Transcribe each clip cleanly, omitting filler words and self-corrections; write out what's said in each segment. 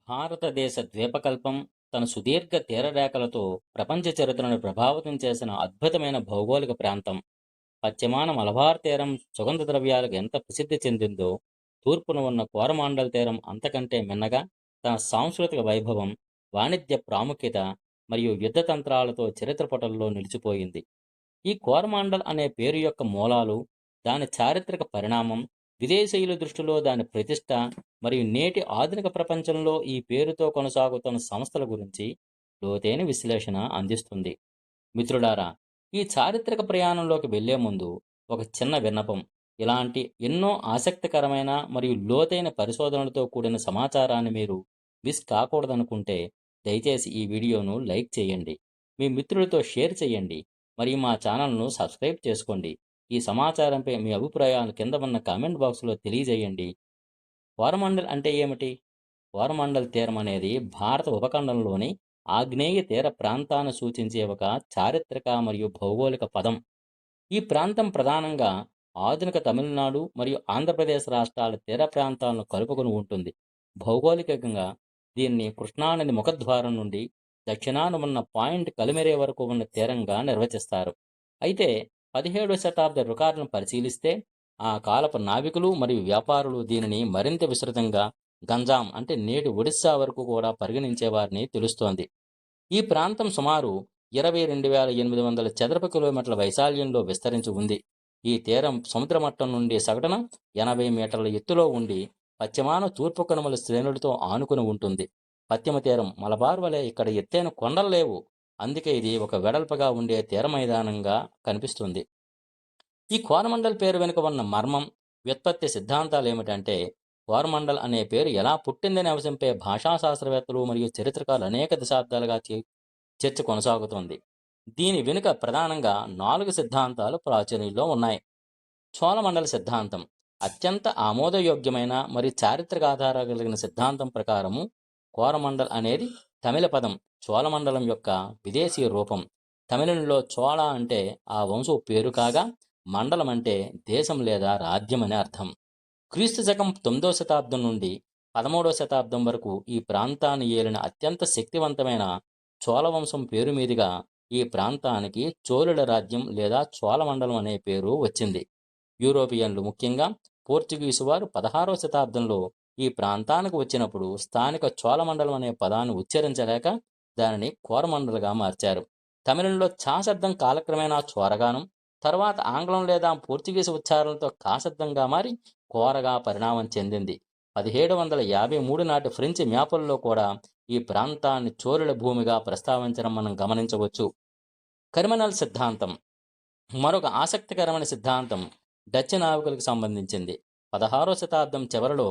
భారతదేశ ద్వీపకల్పం తన సుదీర్ఘ తీరరేఖలతో ప్రపంచ చరిత్రను ప్రభావితం చేసిన అద్భుతమైన భౌగోళిక ప్రాంతం. పశ్చిమాన మలబార్ తీరం సుగంధ ద్రవ్యాలకు ఎంత ప్రసిద్ధి చెందిందో, తూర్పున ఉన్న కోరమాండల్ తీరం అంతకంటే మిన్నగా తన సాంస్కృతిక వైభవం, వాణిజ్య ప్రాముఖ్యత మరియు యుద్ధ తంత్రాలతో చరిత్ర పటంలో నిలిచిపోయింది. ఈ కోరమాండల్ అనే పేరు యొక్క మూలాలు, దాని చారిత్రక పరిణామం, విదేశీయుల దృష్టిలో దాని ప్రతిష్ట మరియు నేటి ఆధునిక ప్రపంచంలో ఈ పేరుతో కొనసాగుతున్న సంస్థల గురించి లోతైన విశ్లేషణ అందిస్తుంది. మిత్రులారా, ఈ చారిత్రక ప్రయాణంలోకి వెళ్లే ముందు ఒక చిన్న విన్నపం. ఇలాంటి ఎన్నో ఆసక్తికరమైన మరియు లోతైన పరిశోధనలతో కూడిన సమాచారాన్ని మీరు మిస్ కాకూడదనుకుంటే దయచేసి ఈ వీడియోను లైక్ చేయండి, మీ మిత్రులతో షేర్ చేయండి మరియు మా ఛానల్ను సబ్స్క్రైబ్ చేసుకోండి. ఈ సమాచారంపై మీ అభిప్రాయాలను కింద ఉన్న కామెంట్ బాక్స్లో తెలియజేయండి. కోరమండల్ అంటే ఏమిటి? కోరమండల్ తీరం అనేది భారత ఉపఖండంలోని ఆగ్నేయ తీర ప్రాంతాన్ని సూచించే ఒక చారిత్రక మరియు భౌగోళిక పదం. ఈ ప్రాంతం ప్రధానంగా ఆధునిక తమిళనాడు మరియు ఆంధ్రప్రదేశ్ రాష్ట్రాల తీర ప్రాంతాలను కలుపుకొని ఉంటుంది. భౌగోళికంగా దీన్ని కృష్ణానది ముఖద్వారం నుండి దక్షిణాన ఉన్న పాయింట్ కలిమెరే వరకు ఉన్న తీరంగా నిర్వచిస్తారు. అయితే 17వ శతాబ్ద రికార్డులను పరిశీలిస్తే ఆ కాలపు నావికులు మరియు వ్యాపారులు దీనిని మరింత విస్తృతంగా గంజాం అంటే నేటి ఒడిశా వరకు కూడా పరిగణించేవారని తెలుస్తోంది. ఈ ప్రాంతం సుమారు 22,800 చదరపు కిలోమీటర్ల వైశాల్యంలో విస్తరించి ఉంది. ఈ తీరం సముద్ర మట్టం నుండి సగటున 80 మీటర్ల ఎత్తులో ఉండి పశ్చిమాన తూర్పు కనుమల శ్రేణులతో ఆనుకుని ఉంటుంది. పశ్చిమ తీరం మలబార్ వలె ఇక్కడ ఎత్తైన కొండలు లేవు. అందుకే ఇది ఒక వెడల్పుగా ఉండే తీర మైదానంగా కనిపిస్తుంది. ఈ కోరమండల్ పేరు వెనుక ఉన్న మర్మం, వ్యుత్పత్తి సిద్ధాంతాలు ఏమిటంటే, కోరమండల్ అనే పేరు ఎలా పుట్టిందనే అంశంపై భాషా శాస్త్రవేత్తలు మరియు చరిత్రకారులు అనేక దశాబ్దాలుగా చర్చ కొనసాగుతోంది. దీని వెనుక ప్రధానంగా 4 సిద్ధాంతాలు ప్రాచుర్యంలో ఉన్నాయి. చోళమండల సిద్ధాంతం అత్యంత ఆమోదయోగ్యమైన మరియు చారిత్రక ఆధారాలు కలిగిన సిద్ధాంతం ప్రకారము కోరమండల్ అనేది తమిళ పదం చోళమండలం యొక్క విదేశీ రూపం. తమిళంలో చోళ అంటే ఆ వంశం పేరు కాగా, మండలం అంటే దేశం లేదా రాజ్యం అని అర్థం. క్రీస్తు శకం 9వ శతాబ్దం నుండి 13వ శతాబ్దం వరకు ఈ ప్రాంతాన్ని ఏలిన అత్యంత శక్తివంతమైన చోళవంశం పేరు మీదుగా ఈ ప్రాంతానికి చోళుల రాజ్యం లేదా చోళమండలం అనే పేరు వచ్చింది. యూరోపియన్లు, ముఖ్యంగా పోర్చుగీసు వారు 16వ శతాబ్దంలో ఈ ప్రాంతానికి వచ్చినప్పుడు స్థానిక చోళమండలం అనే పదాన్ని ఉచ్చరించలేక దానిని కోరమండలుగా మార్చారు. తమిళంలో చా శబ్దం కాలక్రమేణా చోరగానం, తరువాత ఆంగ్లం లేదా పోర్చుగీసు ఉచ్చారణలతో కాశబ్దంగా మారి కోరగా పరిణామం చెందింది. 1753 నాటి ఫ్రెంచ్ మ్యాపుల్లో కూడా ఈ ప్రాంతాన్ని చోళుల భూమిగా ప్రస్తావించడం మనం గమనించవచ్చు. కరిమనల్ సిద్ధాంతం మరొక ఆసక్తికరమైన సిద్ధాంతం డచ్ నావికులకు సంబంధించింది. 16వ శతాబ్దం చివరలో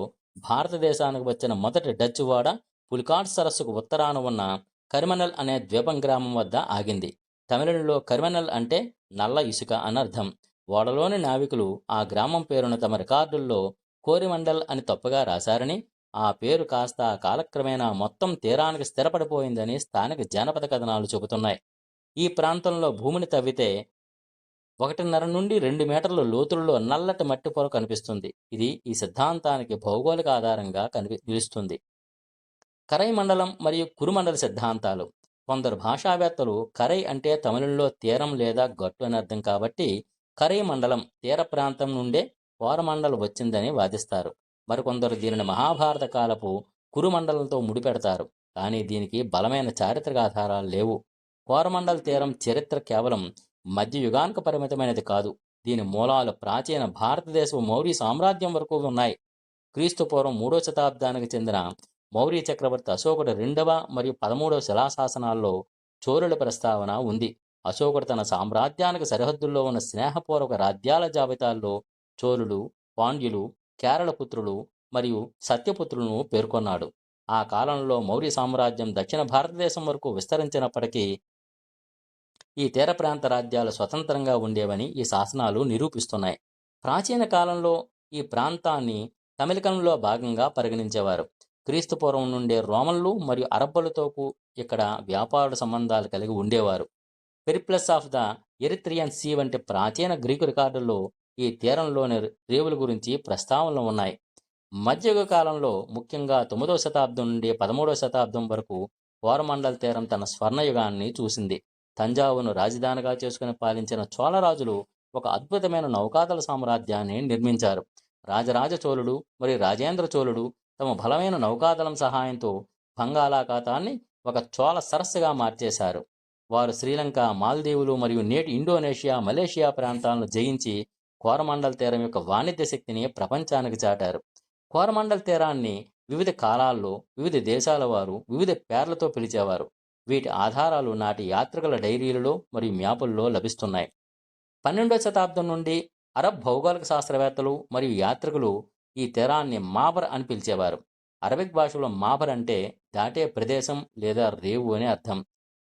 భారతదేశానికి వచ్చిన మొదటి డచ్ వాడ పులికాట్ సరస్సుకు ఉత్తరాన ఉన్న కరిమనల్ అనే ద్వీపం గ్రామం వద్ద ఆగింది. తమిళంలో కరిమనల్ అంటే నల్ల ఇసుక అనర్థం. ఓడలోని నావికులు ఆ గ్రామం పేరును తమ రికార్డుల్లో కోరిమండల్ అని తప్పుగా రాశారని, ఆ పేరు కాస్త కాలక్రమేణా మొత్తం తీరానికి స్థిరపడిపోయిందని స్థానిక జానపద కథనాలు చెబుతున్నాయి. ఈ ప్రాంతంలో భూమిని తవ్వితే 1.5 నుండి 2 మీటర్ల లోతుల్లో నల్లటి మట్టి పొర కనిపిస్తుంది. ఇది ఈ సిద్ధాంతానికి భౌగోళిక ఆధారంగా నిలుస్తుంది. కరై మండలం మరియు కురుమండల సిద్ధాంతాలు. కొందరు భాషావేత్తలు కరై అంటే తమిళంలో తీరం లేదా గట్టు అని అర్థం కాబట్టి కరై మండలం తీర ప్రాంతం నుండే కోరమండల్ వచ్చిందని వాదిస్తారు. మరికొందరు దీనిని మహాభారత కాలపు కురుమండలంతో ముడిపెడతారు. కానీ దీనికి బలమైన చారిత్రక ఆధారాలు లేవు. కోరమండల్ తీరం చరిత్ర కేవలం మధ్యయుగానికి పరిమితమైనది కాదు. దీని మూలాలు ప్రాచీన భారతదేశపు మౌర్య సామ్రాజ్యం వరకు ఉన్నాయి. క్రీస్తుపూర్వం 3వ శతాబ్దానికి చెందిన మౌర్య చక్రవర్తి అశోకుడు 2వ మరియు 13వ శిలాశాసనాల్లో చోళుల ప్రస్తావన ఉంది. అశోకుడు తన సామ్రాజ్యానికి సరిహద్దుల్లో ఉన్న స్నేహపూర్వక రాజ్యాల జాబితాల్లో చోళులు, పాండ్యులు, కేరళ పుత్రులు మరియు సత్యపుత్రులను పేర్కొన్నాడు. ఆ కాలంలో మౌర్య సామ్రాజ్యం దక్షిణ భారతదేశం వరకు విస్తరించినప్పటికీ ఈ తీర ప్రాంత రాజ్యాలు స్వతంత్రంగా ఉండేవని ఈ శాసనాలు నిరూపిస్తున్నాయి. ప్రాచీన కాలంలో ఈ ప్రాంతాన్ని తమిళకంలో భాగంగా పరిగణించేవారు. క్రీస్తుపూర్వం నుండే రోమన్లు మరియు అరబ్బులతో ఇక్కడ వ్యాపార సంబంధాలు కలిగి ఉండేవారు. Periplus of the Erythraean Sea వంటి ప్రాచీన గ్రీకు రికార్డుల్లో ఈ తీరంలోని రేవుల గురించి ప్రస్తావనలు ఉన్నాయి. మధ్యయుగ కాలంలో ముఖ్యంగా 9వ శతాబ్దం నుండి 13వ శతాబ్దం వరకు కోరమండల్ తీరం తన స్వర్ణయుగాన్ని చూసింది. తంజావును రాజధానిగా చేసుకుని పాలించిన చోళరాజులు ఒక అద్భుతమైన నౌకాదళ సామ్రాజ్యాన్ని నిర్మించారు. రాజరాజ చోళుడు మరియు రాజేంద్ర చోళుడు తమ బలమైన నౌకాదళం సహాయంతో బంగాళాఖాతాన్ని ఒక చోళ సరస్సుగా మార్చేశారు. వారు శ్రీలంక, మాల్దీవులు మరియు నేటి ఇండోనేషియా, మలేషియా ప్రాంతాలను జయించి కోరమండల్ తీరం యొక్క వాణిజ్య శక్తిని ప్రపంచానికి చాటారు. కోరమండల్ తీరాన్ని వివిధ కాలాల్లో వివిధ దేశాల వారు వివిధ పేర్లతో పిలిచేవారు. వీటి ఆధారాలు నాటి యాత్రికుల డైరీలలో మరియు మ్యాపుల్లో లభిస్తున్నాయి. 12వ శతాబ్దం నుండి అరబ్ భౌగోళిక శాస్త్రవేత్తలు మరియు యాత్రికులు ఈ తీరాన్ని మాబర్ అని పిలిచేవారు. అరబిక్ భాషలో మాబర్ అంటే దాటే ప్రదేశం లేదా రేవు అని అర్థం.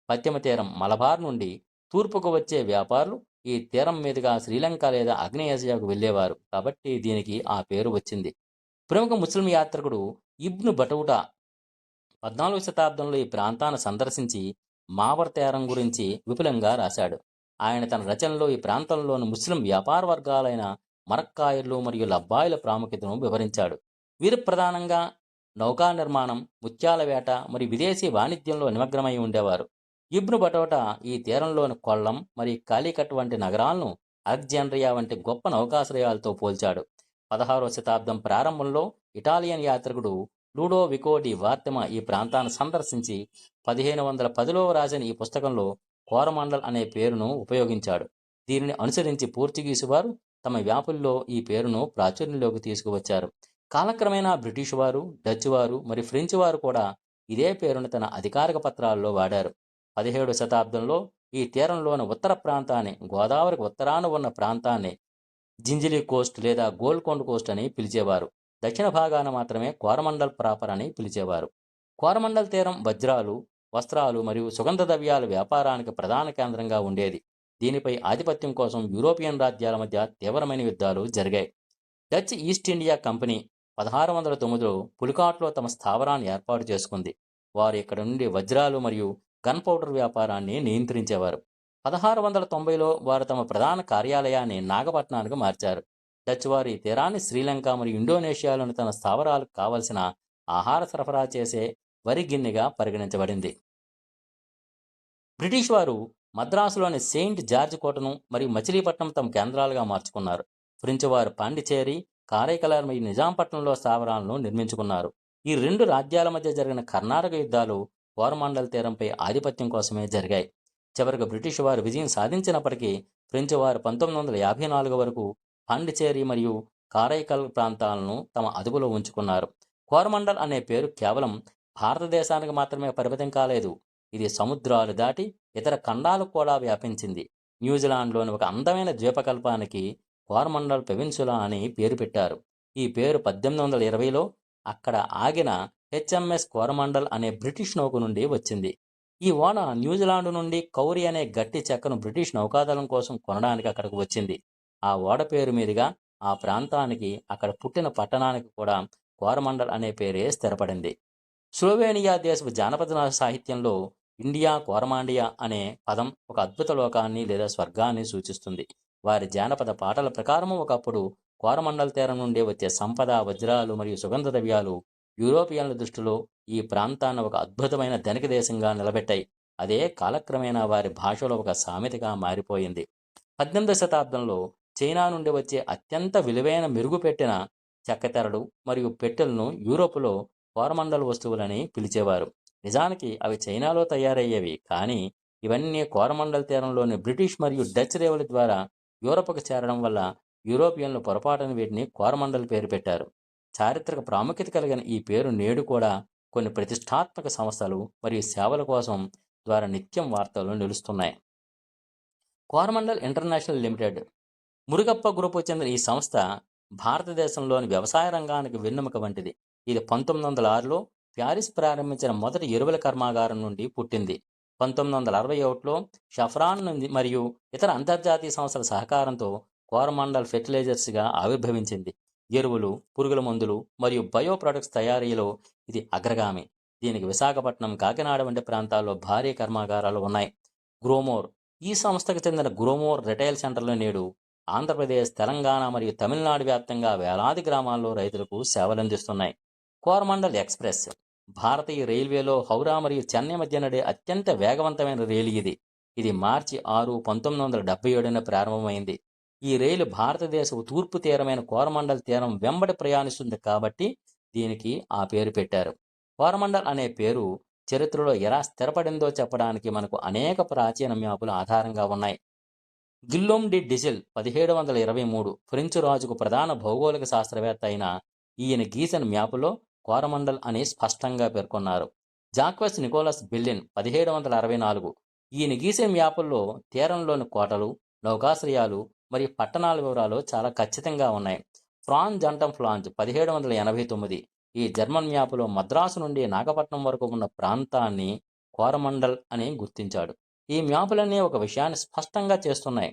పశ్చిమ తీరం మలబార్ నుండి తూర్పుకు వచ్చే వ్యాపారులు ఈ తీరం మీదుగా శ్రీలంక లేదా ఆగ్నేయాసియాకు వెళ్ళేవారు కాబట్టి దీనికి ఆ పేరు వచ్చింది. ప్రముఖ ముస్లిం యాత్రికుడు ఇబ్ను బటూటా 14వ శతాబ్దంలో ఈ ప్రాంతాన్ని సందర్శించి మాబర్ తీరం గురించి విపులంగా రాశాడు. ఆయన తన రచనలో ఈ ప్రాంతంలోని ముస్లిం వ్యాపార వర్గాలైన మరక్కాయర్లు మరియు లబ్బాయిల ప్రాముఖ్యతను వివరించాడు. వీరు ప్రధానంగా నౌకా నిర్మాణం, ముత్యాల వేట మరియు విదేశీ వాణిజ్యంలో నిమగ్నమై ఉండేవారు. ఇబ్ను బటోటా ఈ తీరంలోని కొల్లం మరియు కాలికట్ వంటి నగరాలను అలెగ్జాండ్రియా వంటి గొప్ప నౌకాశ్రయాలతో పోల్చాడు. 16వ శతాబ్దం ప్రారంభంలో ఇటాలియన్ యాత్రికుడు లూడోవికో డి వార్తెమా ఈ ప్రాంతాన్ని సందర్శించి 1510లో రాసిన ఈ పుస్తకంలో కోరమండల్ అనే పేరును ఉపయోగించాడు. దీనిని అనుసరించి పోర్చుగీసు వారు తమ వ్యాపుల్లో ఈ పేరును ప్రాచుర్యంలోకి తీసుకువచ్చారు. కాలక్రమేణా బ్రిటిష్ వారు, డచ్ వారు మరియు ఫ్రెంచ్ వారు కూడా ఇదే పేరును తన అధికారిక పత్రాల్లో వాడారు. 17వ శతాబ్దంలో ఈ తీరంలోని ఉత్తర ప్రాంతాన్ని, గోదావరికి ఉత్తరాన ఉన్న ప్రాంతాన్ని జింజిలీ కోస్ట్ లేదా గోల్కొండ కోస్ట్ అని పిలిచేవారు. దక్షిణ భాగాన మాత్రమే కోరమండల్ ప్రాపర్ అని పిలిచేవారు. కోరమండల్ తీరం వజ్రాలు, వస్త్రాలు మరియు సుగంధ ద్రవ్యాల వ్యాపారానికి ప్రధాన కేంద్రంగా ఉండేది. దీనిపై ఆధిపత్యం కోసం యూరోపియన్ రాజ్యాల మధ్య తీవ్రమైన యుద్ధాలు జరిగాయి. డచ్ ఈస్ట్ ఇండియా కంపెనీ 1609లో పులికాట్లో తమ స్థావరాన్ని ఏర్పాటు చేసుకుంది. వారు ఇక్కడ నుండి వజ్రాలు మరియు గన్ పౌడర్ వ్యాపారాన్ని నియంత్రించేవారు. 1690లో వారు తమ ప్రధాన కార్యాలయాన్ని నాగపట్నానికి మార్చారు. డచ్ వారు ఈ తీరాన్ని శ్రీలంక మరియు ఇండోనేషియాలోని తన స్థావరాలకు కావలసిన ఆహార సరఫరా చేసే వరి గిన్నెగా పరిగణించబడింది. బ్రిటిష్ వారు మద్రాసులోని సెయింట్ జార్జ్ కోటను మరియు మచిలీపట్నం తమ కేంద్రాలుగా మార్చుకున్నారు. ఫ్రెంచ్ వారు పాండిచేరి, కారైకలార్ మరియు నిజాంపట్నంలో స్థావరాలను నిర్మించుకున్నారు. ఈ రెండు రాజ్యాల మధ్య జరిగిన కర్ణాటక యుద్ధాలు కోరమండల్ తీరంపై ఆధిపత్యం కోసమే జరిగాయి. చివరికి బ్రిటిష్ వారు విజయం సాధించినప్పటికీ ఫ్రెంచ్ వారు 1954 వరకు పాండిచేరి మరియు కారైకల్ ప్రాంతాలను తమ అదుపులో ఉంచుకున్నారు. కోరమండల్ అనే పేరు కేవలం భారతదేశానికి మాత్రమే పరిమితం కాలేదు. ఇది సముద్రాలు దాటి ఇతర ఖండాలకు కూడా వ్యాపించింది. న్యూజిలాండ్లోని ఒక అందమైన ద్వీపకల్పానికి కోరమండల్ పెవిన్సులా అని పేరు పెట్టారు. ఈ పేరు 1820లో అక్కడ ఆగిన హెచ్ఎంఎస్ కోరమండల్ అనే బ్రిటిష్ నౌక నుండి వచ్చింది. ఈ ఓడ న్యూజిలాండ్ నుండి కౌరి అనే గట్టి చెక్కను బ్రిటిష్ నౌకాదళం కోసం కొనడానికి అక్కడికి వచ్చింది. ఆ ఓడ పేరు మీదుగా ఆ ప్రాంతానికి, అక్కడ పుట్టిన పట్టణానికి కూడా కోరమండల్ అనే పేరే స్థిరపడింది. స్లోవేనియా దేశపు జానపద సాహిత్యంలో ఇండియా కోరమాండియా అనే పదం ఒక అద్భుత లోకాన్ని లేదా స్వర్గాన్ని సూచిస్తుంది. వారి జానపద పాటల ప్రకారం ఒకప్పుడు కోరమండల్ తీరం నుండి వచ్చే సంపద, వజ్రాలు మరియు సుగంధ ద్రవ్యాలు యూరోపియన్ల దృష్టిలో ఈ ప్రాంతాన్ని ఒక అద్భుతమైన ధనిక దేశంగా నిలబెట్టాయి. అదే కాలక్రమేణా వారి భాషలో ఒక సామెతగా మారిపోయింది. 18వ శతాబ్దంలో చైనా నుండి వచ్చే అత్యంత విలువైన మెరుగుపెట్టిన చెక్కతెరలు మరియు పెట్టెలను యూరోపులో కోరమండల్ వస్తువులని పిలిచేవారు. నిజానికి అవి చైనాలో తయారయ్యేవి, కానీ ఇవన్నీ కోరమండల్ తీరంలోని బ్రిటిష్ మరియు డచ్ రేవుల ద్వారా యూరప్కు చేరడం వల్ల యూరోపియన్లు పొరపాటున వీటిని కోరమండల్ పేరు పెట్టారు. చారిత్రక ప్రాముఖ్యత కలిగిన ఈ పేరు నేడు కూడా కొన్ని ప్రతిష్టాత్మక సంస్థలు మరియు సేవల కోసం ద్వారా నిత్యం వార్తల్లో నిలుస్తున్నాయి. కోరమండల్ ఇంటర్నేషనల్ లిమిటెడ్ మురుగప్ప గ్రూపుకు చెందిన ఈ సంస్థ భారతదేశంలోని వ్యవసాయ రంగానికి వెన్నెముక వంటిది. ఇది 1906లో ప్యారిస్ ప్రారంభించిన మొదటి ఎరువుల కర్మాగారం నుండి పుట్టింది. 1961లో షఫ్రాన్ మరియు ఇతర అంతర్జాతీయ సంస్థల సహకారంతో కోరమండల్ ఫెర్టిలైజర్స్గా ఆవిర్భవించింది. ఎరువులు, పురుగుల మందులు మరియు బయో ప్రొడక్ట్స్ తయారీలో ఇది అగ్రగామి. దీనికి విశాఖపట్నం, కాకినాడ వంటి ప్రాంతాల్లో భారీ కర్మాగారాలు ఉన్నాయి. గ్రోమోర్ ఈ సంస్థకు చెందిన గ్రోమోర్ రిటైల్ సెంటర్లో నేడు ఆంధ్రప్రదేశ్, తెలంగాణ మరియు తమిళనాడు వ్యాప్తంగా వేలాది గ్రామాల్లో రైతులకు సేవలందిస్తున్నాయి. కోరమండల్ ఎక్స్‌ప్రెస్ భారతీయ రైల్వేలో హౌరా మరియు చెన్నై మధ్య నడిచే అత్యంత వేగవంతమైన రైలు ఇది. ఇది మార్చి 6, 1977న ప్రారంభమైంది. ఈ రైలు భారతదేశపు తూర్పు తీరమైన కోరమండల్ తీరం వెంబడి ప్రయాణిస్తుంది కాబట్టి దీనికి ఆ పేరు పెట్టారు. కోరమండల్ అనే పేరు చరిత్రలో ఎలా స్థిరపడిందో చెప్పడానికి మనకు అనేక ప్రాచీన మ్యాపులు ఆధారంగా ఉన్నాయి. గిల్లోమ్ డి డిజిల్ 1723 ఫ్రెంచ్ రాజుకు ప్రధాన భౌగోళిక శాస్త్రవేత్త అయిన ఈయన గీసిన మ్యాపులో కోరమండల్ అని స్పష్టంగా పేర్కొన్నారు. జాక్వెస్ నికోలస్ బెల్లిన్ 1764 ఈయన గీసిన మ్యాపుల్లో తీరంలోని కోటలు, నౌకాశ్రయాలు మరియు పట్టణాల వివరాలు చాలా ఖచ్చితంగా ఉన్నాయి. ఫ్రాన్ జంటమ్ ఫ్లాంజ్ 1789 ఈ జర్మన్ మ్యాపులో మద్రాసు నుండి నాగపట్నం వరకు ఉన్న ప్రాంతాన్ని కోరమండల్ అని గుర్తించాడు. ఈ మ్యాపులన్నీ ఒక విషయాన్ని స్పష్టంగా చేస్తున్నాయి.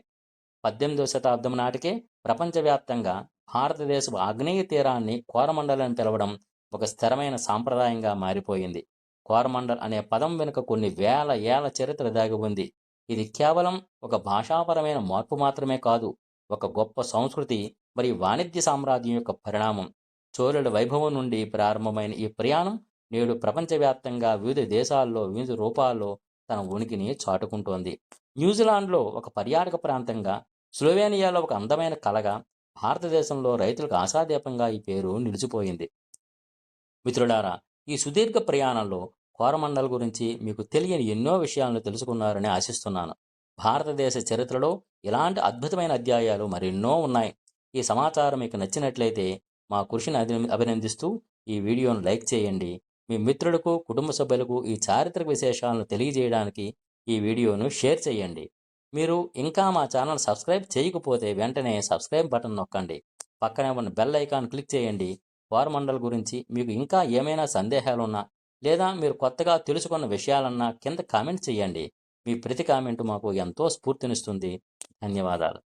18వ శతాబ్దం నాటికే ప్రపంచవ్యాప్తంగా భారతదేశపు ఆగ్నేయ తీరాన్ని కోరమండల్ అని పిలవడం ఒక స్థిరమైన సాంప్రదాయంగా మారిపోయింది. కోరమండల్ అనే పదం వెనుక కొన్ని వేల ఏళ్ల చరిత్ర దాగి ఉంది. ఇది కేవలం ఒక భాషాపరమైన మార్పు మాత్రమే కాదు, ఒక గొప్ప సంస్కృతి మరియు వాణిజ్య సామ్రాజ్యం యొక్క పరిణామం. చోళుల వైభవం నుండి ప్రారంభమైన ఈ ప్రయాణం నేడు ప్రపంచవ్యాప్తంగా వివిధ దేశాల్లో వివిధ రూపాల్లో తన ఉనికిని చాటుకుంటోంది. న్యూజిలాండ్లో ఒక పర్యాటక ప్రాంతంగా, స్లోవేనియాలో ఒక అందమైన కళగా, భారతదేశంలో రైతులకు ఆశాదీపంగా ఈ పేరు నిలిచిపోయింది. మిత్రులారా, ఈ సుదీర్ఘ ప్రయాణంలో కోరమండల్ గురించి మీకు తెలియని ఎన్నో విషయాలను తెలుసుకున్నారని ఆశిస్తున్నాను. భారతదేశ చరిత్రలో ఇలాంటి అద్భుతమైన అధ్యాయాలు మరెన్నో ఉన్నాయి. ఈ సమాచారం మీకు నచ్చినట్లయితే మా కృషిని అభినందిస్తూ ఈ వీడియోను లైక్ చేయండి. మీ మిత్రులకు, కుటుంబ సభ్యులకు ఈ చారిత్రక విశేషాలను తెలియజేయడానికి ఈ వీడియోను షేర్ చేయండి. మీరు ఇంకా మా ఛానల్ సబ్స్క్రైబ్ చేయకపోతే వెంటనే సబ్స్క్రైబ్ బటన్ నొక్కండి. పక్కనే ఉన్న బెల్ ఐకాన్ క్లిక్ చేయండి. కోరమండల్ గురించి మీకు ఇంకా ఏమైనా సందేహాలున్నా లేదా మీరు కొత్తగా తెలుసుకున్న విషయాలన్నా కింద కామెంట్ చేయండి. మీ ప్రతి కామెంటు మాకు ఎంతో స్ఫూర్తినిస్తుంది. ధన్యవాదాలు.